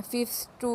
5th to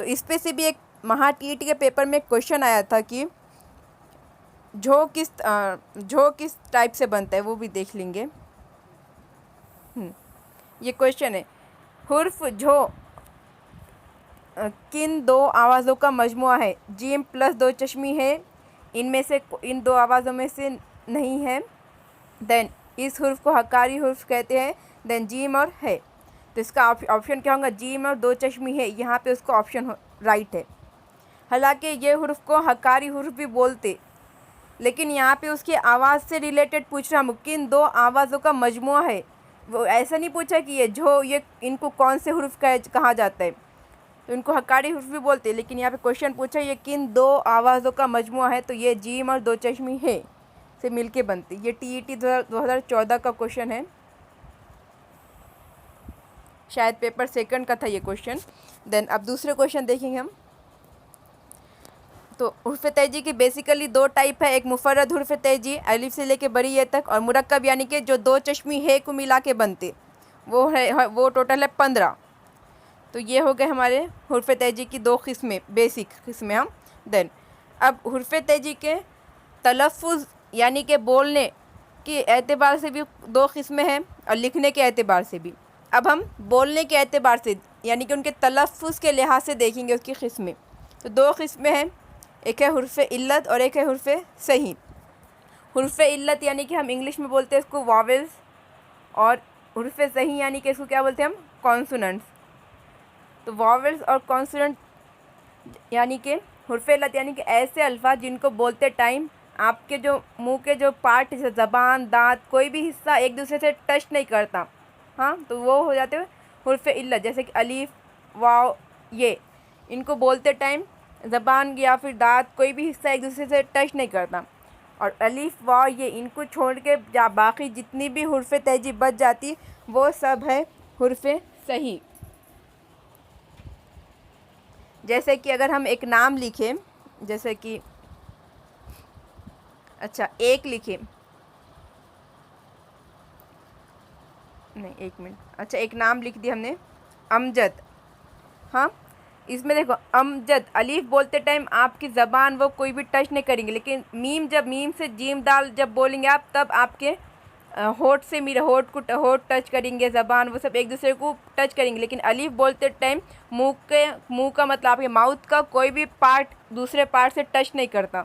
تو اس پہ سے بھی ایک مہا ٹی ای ٹی کے پیپر میں کویشچن آیا تھا کہ جھو کس ٹائپ سے بنتا ہے، وہ بھی دیکھ لیں گے۔ یہ کویشچن ہے، حرف جھو کن دو آوازوں کا مجموعہ ہے؟ جیم پلس دو چشمی ہے، ان دو آوازوں میں سے نہیں ہے، دین اس حرف کو حکاری حرف کہتے ہیں، دین جیم اور ہے۔ تو اس کا آپشن کیا ہوگا؟ جیم اور دو چشمی ہے، یہاں پہ اس کو آپشن رائٹ ہے۔ حالانکہ یہ حرف کو حکاری حرف بھی بولتے، لیکن یہاں پہ اس کی آواز سے ریلیٹڈ پوچھ رہا ہوں، کن دو آوازوں کا مجموعہ ہے، وہ ایسا نہیں پوچھا کہ یہ جھو ان کو کون سے حرف کہا جاتا ہے، تو ان کو حکاری حرف بھی بولتے، لیکن یہاں پہ کویشچن پوچھا یہ کن دو آوازوں کا مجموعہ ہے، تو یہ جیم اور دو چشمی ہے سے مل کے بنتی۔ یہ ٹی ای ٹی 2014 کا کویشچن ہے، شاید پیپر سیکنڈ کا تھا یہ کویشچن۔ دین اب دوسرے کویشچن دیکھیں گے ہم۔ تو حرف تہجی کی بیسیکلی دو ٹائپ ہے، ایک مفرد حرف تہجی الف سے لے کے بڑی یہ تک، اور مرکب یعنی کہ جو دو چشمی ہے کو ملا کے بنتے، وہ ٹوٹل ہے 15۔ تو یہ ہو گئے ہمارے حرف تہجی کی دو قسمیں، بیسک قسمیں ہم۔ دین اب حرف تہجی کے تلفظ یعنی کہ بولنے کے اعتبار سے بھی دو قسمیں ہیں اور لکھنے کے اعتبار سے بھی۔ اب ہم بولنے کے اعتبار سے یعنی کہ ان کے تلفظ کے لحاظ سے دیکھیں گے اس کی قسمیں۔ تو دو قسمیں ہیں، ایک ہے حرف علت اور ایک ہے حرف صحیح۔ حرف علت یعنی کہ ہم انگلش میں بولتے ہیں اس کو واولز، اور حرف صحیح یعنی کہ اس کو کیا بولتے ہیں ہم؟ کانسوننٹس۔ تو واولز اور کانسوننٹ یعنی کہ حرف علت یعنی کہ ایسے الفاظ جن کو بولتے ٹائم آپ کے جو منہ کے جو پارٹ جیسے زبان، دانت، کوئی بھی حصہ ایک دوسرے سے ٹچ نہیں کرتا، ہاں، تو وہ ہو جاتے حرف علت، جیسے کہ الف، واو، یہ ان کو بولتے ٹائم زبان یا پھر دانت کوئی بھی حصہ ایک دوسرے سے ٹچ نہیں کرتا، اور الف، واو، یہ ان کو چھوڑ کے باقی جتنی بھی حرف تہجی بچ جاتی وہ سب ہے حرف صحیح۔ جیسے کہ اگر ہم ایک نام لکھیں، جیسے کہ اچھا ایک لکھیں، نہیں ایک منٹ، اچھا ایک نام لکھ دیا ہم نے امجد، ہاں، اس میں دیکھو امجد الف بولتے ٹائم آپ کی زبان وہ کوئی بھی ٹچ نہیں کریں گے، لیکن میم سے جیم دال جب بولیں گے آپ تب آپ کے ہونٹ سے ہونٹ ٹچ کریں گے، زبان وہ سب ایک دوسرے کو ٹچ کریں گے، لیکن الف بولتے ٹائم منہ کا مطلب آپ کے ماؤتھ کا کوئی بھی پارٹ دوسرے پارٹ سے ٹچ نہیں کرتا۔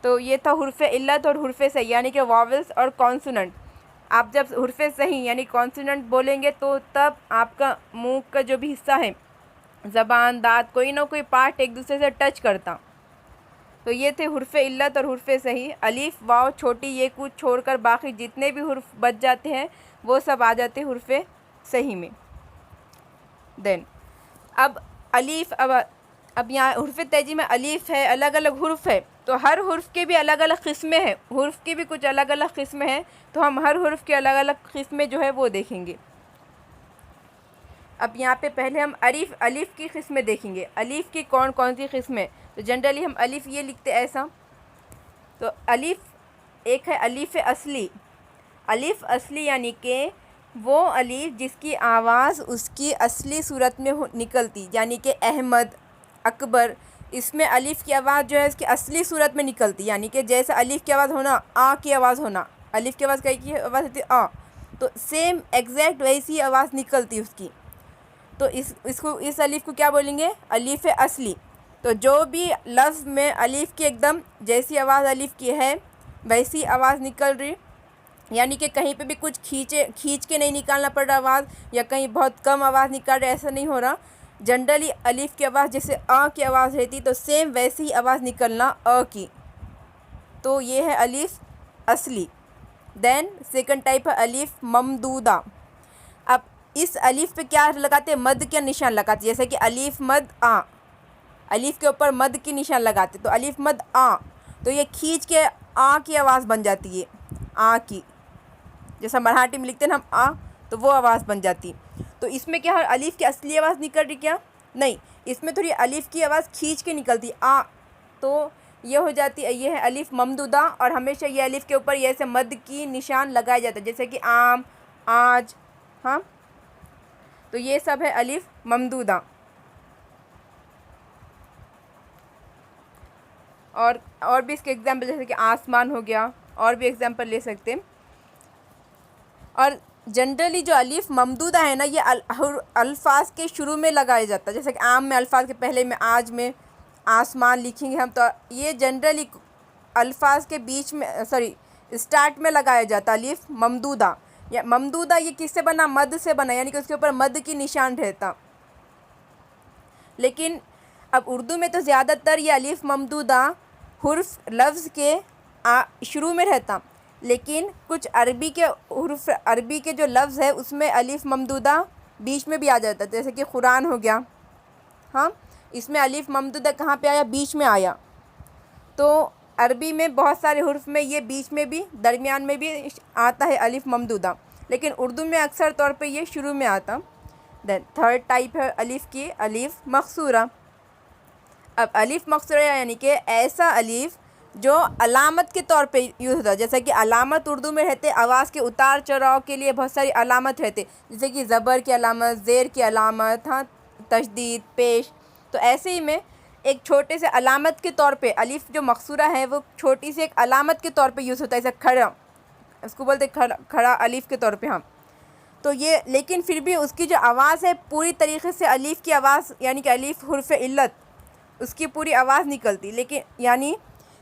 تو یہ تھا حرف علت اور حرف صحیح یعنی کہ واولز اور کانسوننٹ۔ آپ جب حرف صحیح یعنی کانسوننٹ بولیں گے تو تب آپ کا منہ کا جو بھی حصہ ہے، زبان، دانت، کوئی نہ کوئی پارٹ ایک دوسرے سے ٹچ کرتا۔ تو یہ تھے حرف علت اور حرف صحیح۔ الف، واو، چھوٹی یہ کچھ چھوڑ کر باقی جتنے بھی حرف بچ جاتے ہیں وہ سب آ جاتے ہیں حرف صحیح میں۔ دین اب الف، اب یہاں حرف تہجی میں الف ہے، الگ الگ حرف ہے، تو ہر حرف کے بھی الگ الگ قسمیں ہیں، حرف کی بھی کچھ الگ الگ قسمیں ہیں، تو ہم ہر حرف کے الگ الگ قسمیں جو ہے وہ دیکھیں گے۔ اب یہاں پہ پہلے ہم الف کی قسمیں دیکھیں گے، الف کی کون کون سی قسمیں؟ تو جنرلی ہم الف یہ لکھتے ایسا، تو الف ایک ہے الف اصلی۔ الف اصلی یعنی کہ وہ الف جس کی آواز اس کی اصلی صورت میں نکلتی، یعنی کہ احمد، اکبر، اس میں الف کی آواز جو ہے اس کی اصلی صورت میں نکلتی، یعنی کہ جیسے الف کی آواز ہونا، آ کی آواز ہونا، الف کی آواز کی آواز ہوتی آ، تو سیم ایگزیکٹ ویسی آواز نکلتی اس کی، تو اس الف کو کیا بولیں گے؟ الف اصلی۔ تو جو بھی لفظ میں الف کی ایک دم جیسی آواز الف کی ہے ویسی آواز نکل رہی، یعنی کہ کہیں پہ بھی کچھ کھینچ کے نہیں نکالنا پڑ رہا آواز، یا کہیں بہت کم آواز نکال رہے، ایسا نہیں ہو رہا، جنرلی الف کی آواز جیسے آ کی آواز رہتی تو سیم ویسی ہی آواز نکلنا آ کی، تو یہ ہے الف اصلی۔ دین سیکنڈ ٹائپ ہے الف ممدودہ۔ اب اس الف پہ کیا لگاتے ہیں؟ مد کا نشان لگاتے، جیسے کہ الف مد آ، الف کے اوپر مد کی نشان لگاتے، تو الف مد آ، تو یہ کھینچ کے آ کی آواز بن جاتی ہے، آ کی، جیسا مراٹھی میں لکھتے ہیں نا ہم آ، تو وہ آواز بن جاتی۔ تو اس میں کیا الف کی اصلی آواز نکل رہی کیا؟ نہیں، اس میں تھوڑی الف کی آواز کھینچ کے نکلتی آ، تو یہ ہو جاتی، یہ ہے الف ممدودہ، اور ہمیشہ یہ الف کے اوپر یہ ایسے مد کی نشان لگایا جاتا ہے، جیسے کہ آم، آج، ہاں، تو یہ سب ہے الف ممدودہ۔ اور بھی اس کے ایگزامپل جیسے کہ آسمان ہو گیا، اور بھی ایگزامپل لے سکتے ہیں۔ اور جنرلی جو الف ممدودہ ہے نا، یہ الفاظ کے شروع میں لگایا جاتا ہے، جیسے کہ عام میں الفاظ کے پہلے میں آج میں آسمان لکھیں گے ہم، تو یہ جنرلی الفاظ کے بیچ میں اسٹارٹ میں لگایا جاتا ہے الف ممدودہ۔ یا ممدودہ یہ کس سے بنا؟ مد سے بنا، یعنی کہ اس کے اوپر مد کی نشان رہتا۔ لیکن اب اردو میں تو زیادہ تر یہ الف ممدودہ حرف لفظ کے شروع میں رہتا، لیکن کچھ عربی کے حروف، عربی کے جو لفظ ہے اس میں الف ممدودہ بیچ میں بھی آ جاتا ہے، جیسے کہ قرآن ہو گیا، ہاں اس میں الف ممدودہ کہاں پہ آیا؟ بیچ میں آیا۔ تو عربی میں بہت سارے حروف میں یہ بیچ میں بھی، درمیان میں بھی آتا ہے الف ممدودہ، لیکن اردو میں اکثر طور پہ یہ شروع میں آتا۔ دین تھرڈ ٹائپ ہے الف کی، الف مقصورہ۔ اب الف مقصورہ یعنی کہ ایسا الف جو علامت کے طور پہ یوز ہوتا ہے، جیسا کہ علامت اردو میں رہتے آواز کے اتار چڑھاؤ کے لیے بہت ساری علامت رہتے، جیسے کہ زبر کی علامت، زیر کی علامت، ہاں تشدید، پیش۔ تو ایسے ہی میں ایک چھوٹے سے علامت کے طور پہ الف جو مقصورہ ہے وہ چھوٹی سی ایک علامت کے طور پہ یوز ہوتا ہے، جیسے کھڑا، اس کو بولتے کھڑا الف کے طور پہ، ہاں تو یہ، لیکن پھر بھی اس کی جو آواز ہے پوری طریقے سے الف کی آواز، یعنی کہ الف حرف علت، اس کی پوری آواز نکلتی، لیکن یعنی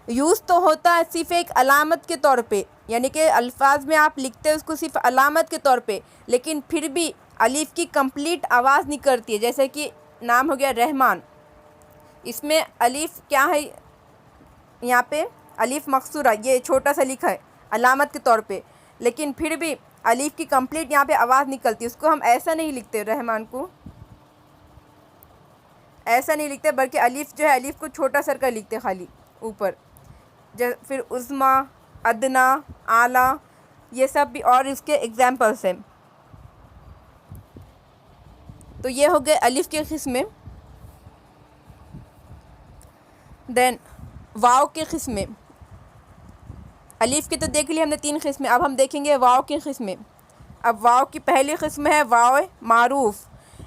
یوز تو ہوتا ہے صرف ایک علامت کے طور پہ، یعنی کہ الفاظ میں آپ لکھتے ہیں اس کو صرف علامت کے طور پہ، لیکن پھر بھی الف کی کمپلیٹ آواز نکلتی ہے، جیسے کہ نام ہو گیا رحمان، اس میں الف کیا ہے؟ یہاں پہ الف مقصورہ یہ چھوٹا سا لکھا ہے علامت کے طور پہ، لیکن پھر بھی الف کی کمپلیٹ یہاں پہ آواز نکلتی ہے۔ اس کو ہم ایسا نہیں لکھتے، رحمان کو ایسا نہیں لکھتے، بلکہ الف جو ہے الف کو چھوٹا سر کا لکھتے خالی اوپر۔ پھر عظمیٰ، ادنا، اعلیٰ، یہ سب بھی اور اس کے ایگزامپلس ہیں۔ تو یہ ہو گئے الف کے قسمیں۔ دین واو کے قسمیں، الف کے تو دیکھ لی ہم نے 3 قسمیں، اب ہم دیکھیں گے واو کی قسمیں۔ اب واو کی پہلی قسم ہے واو معروف۔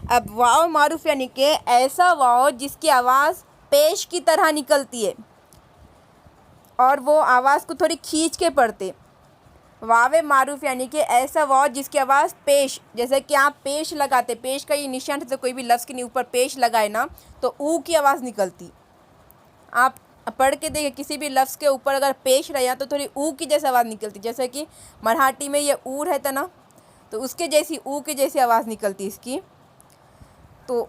اب واو معروف یعنی کہ ایسا واو جس کی آواز پیش کی طرح نکلتی ہے اور وہ آواز کو تھوڑی کھینچ کے پڑھتے۔ واو معروف یعنی کہ ایسا واو جس کی آواز پیش، جیسے کہ آپ پیش لگاتے، پیش کا یہ نشان ہے، کوئی بھی لفظ کے اوپر پیش لگائے نا تو او کی آواز نکلتی۔ آپ پڑھ کے دیکھیں کسی بھی لفظ کے اوپر اگر پیش رہا تو تھوڑی او کی جیسی آواز نکلتی، جیسے کہ مراٹھی میں یہ او رہتا نا تو اس کے جیسی او کے جیسی آواز نکلتی اس کی۔ تو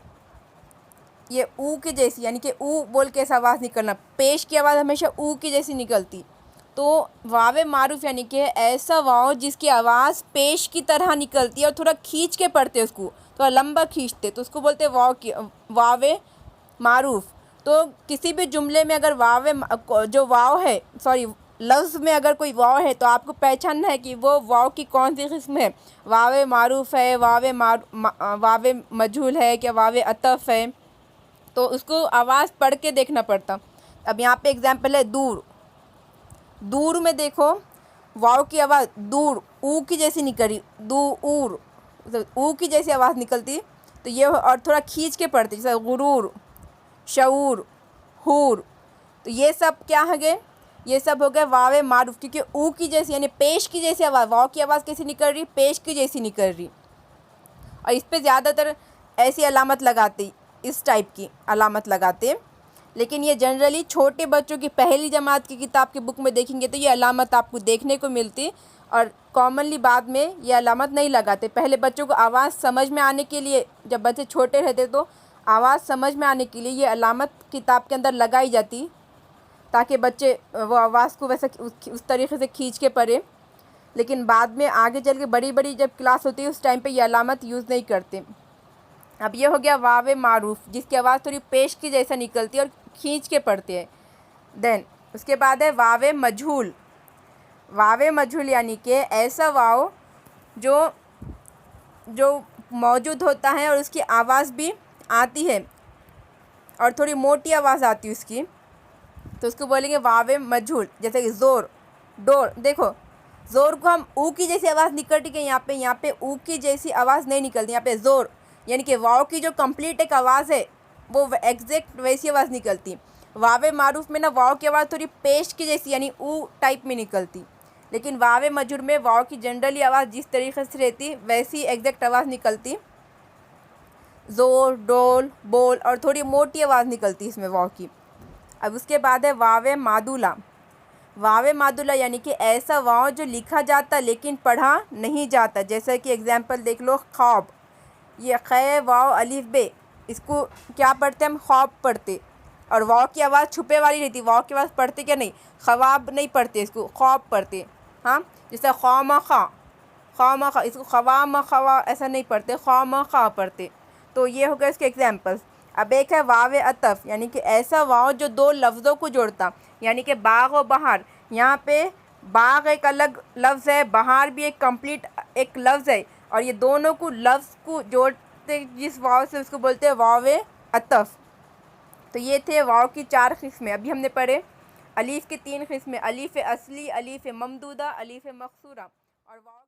یہ او کے جیسی، یعنی کہ او بول کے ایسا آواز نکلنا، پیش کی آواز ہمیشہ او کی جیسی نکلتی۔ تو واو معروف یعنی کہ ایسا واو جس کی آواز پیش کی طرح نکلتی ہے اور تھوڑا کھینچ کے پڑھتے، اس کو تھوڑا لمبا کھینچتے، تو اس کو بولتے واو معروف۔ تو کسی بھی جملے میں اگر جو واو ہے لفظ میں اگر کوئی واو ہے تو آپ کو پہچاننا ہے کہ وہ واو کی کون سی قسم ہے، واو معروف ہے، واو مجہول ہے، کیا واو عطف ہے، تو اس کو آواز پڑھ کے دیکھنا پڑتا۔ اب یہاں پہ ایگزامپل ہے دور۔ دور میں دیکھو واو کی آواز دور او کی جیسی نکل رہی، دور او کی جیسی آواز نکلتی، تو یہ اور تھوڑا کھینچ کے پڑھتی، جیسے غرور، شعور، حور، تو یہ سب کیا ہے گے؟ یہ سب ہو گئے واو معروف، کیونکہ او کی جیسی یعنی پیش کی جیسی آواز، واو کی آواز کیسی نکل رہی؟ پیش کی جیسی نکل رہی، اور اس پہ زیادہ تر ایسی علامت لگاتے، اس ٹائپ کی علامت لگاتے۔ لیکن یہ جنرلی چھوٹے بچوں کی پہلی جماعت کی کتاب کے بک میں دیکھیں گے تو یہ علامت آپ کو دیکھنے کو ملتی، اور کامنلی بعد میں یہ علامت نہیں لگاتے۔ پہلے بچوں کو آواز سمجھ میں آنے کے لیے، جب بچے چھوٹے رہتے تو آواز سمجھ میں آنے کے لیے یہ علامت کتاب کے اندر لگائی جاتی، تاکہ بچے وہ آواز کو ویسا اس طریقے سے کھینچ کے پڑھے۔ لیکن بعد میں آگے چل کے بڑی جب کلاس ہوتی ہے اس ٹائم پہ یہ علامت یوز نہیں کرتے۔ اب یہ ہو گیا واو معروف جس کی آواز تھوڑی پیش کی جیسا نکلتی ہے اور کھینچ کے پڑھتے ہیں۔ دین اس کے بعد ہے واو مجہول۔ واو مجہول یعنی کہ ایسا واو جو موجود ہوتا ہے اور اس کی آواز بھی آتی ہے اور تھوڑی موٹی آواز آتی ہے اس کی، تو اس کو بولیں گے واو مجہول۔ جیسے کہ زور، ڈور، دیکھو زور کو ہم او کی جیسی آواز نکلتی ہے، یہاں پہ او کی جیسی آواز نہیں نکلتی، یہاں پہ زور یعنی کہ واو کی جو کمپلیٹ ایک آواز ہے وہ ایگزیکٹ ویسی آواز نکلتی۔ واو معروف میں نا واو کی آواز تھوڑی پیش کی جیسی یعنی او ٹائپ میں نکلتی، لیکن واو مجرور میں واو کی جنرلی آواز جس طریقے سے رہتی ویسی ایگزیکٹ آواز نکلتی، زور، ڈول، بول، اور تھوڑی موٹی آواز نکلتی اس میں واو کی۔ اب اس کے بعد ہے واو مادولہ۔ واو مادولہ یعنی کہ ایسا واو جو لکھا جاتا لیکن پڑھا نہیں جاتا، جیسا کہ اگزامپل دیکھ لو خواب، یہ خے واو الف بے، اس کو کیا پڑھتے ہم؟ خواب پڑھتے، اور واو کی آواز چھپے والی رہتی، واو کی آواز پڑھتے کیا نہیں، خواب نہیں پڑھتے، اس کو خواب پڑھتے، ہاں، جیسے خواہ خواہ، اس کو خوام خوا ایسا نہیں پڑھتے، خوام خواہ پڑھتے۔ تو یہ ہو گیا اس کے ایگزامپلس۔ اب ایک ہے واو عطف، یعنی کہ ایسا واو جو دو لفظوں کو جوڑتا، یعنی کہ باغ و بہار، یہاں پہ باغ ایک الگ لفظ ہے، بہار بھی ایک کمپلیٹ ایک لفظ ہے، اور یہ دونوں کو لفظ کو جوڑتے جس واو سے اس کو بولتے ہیں واو عطف۔ تو یہ تھے واو کی 4 قسمیں۔ ابھی ہم نے پڑھے الف کی 3 قسمیں، الف اصلی، الف ممدودہ، الف مقصورہ، اور واو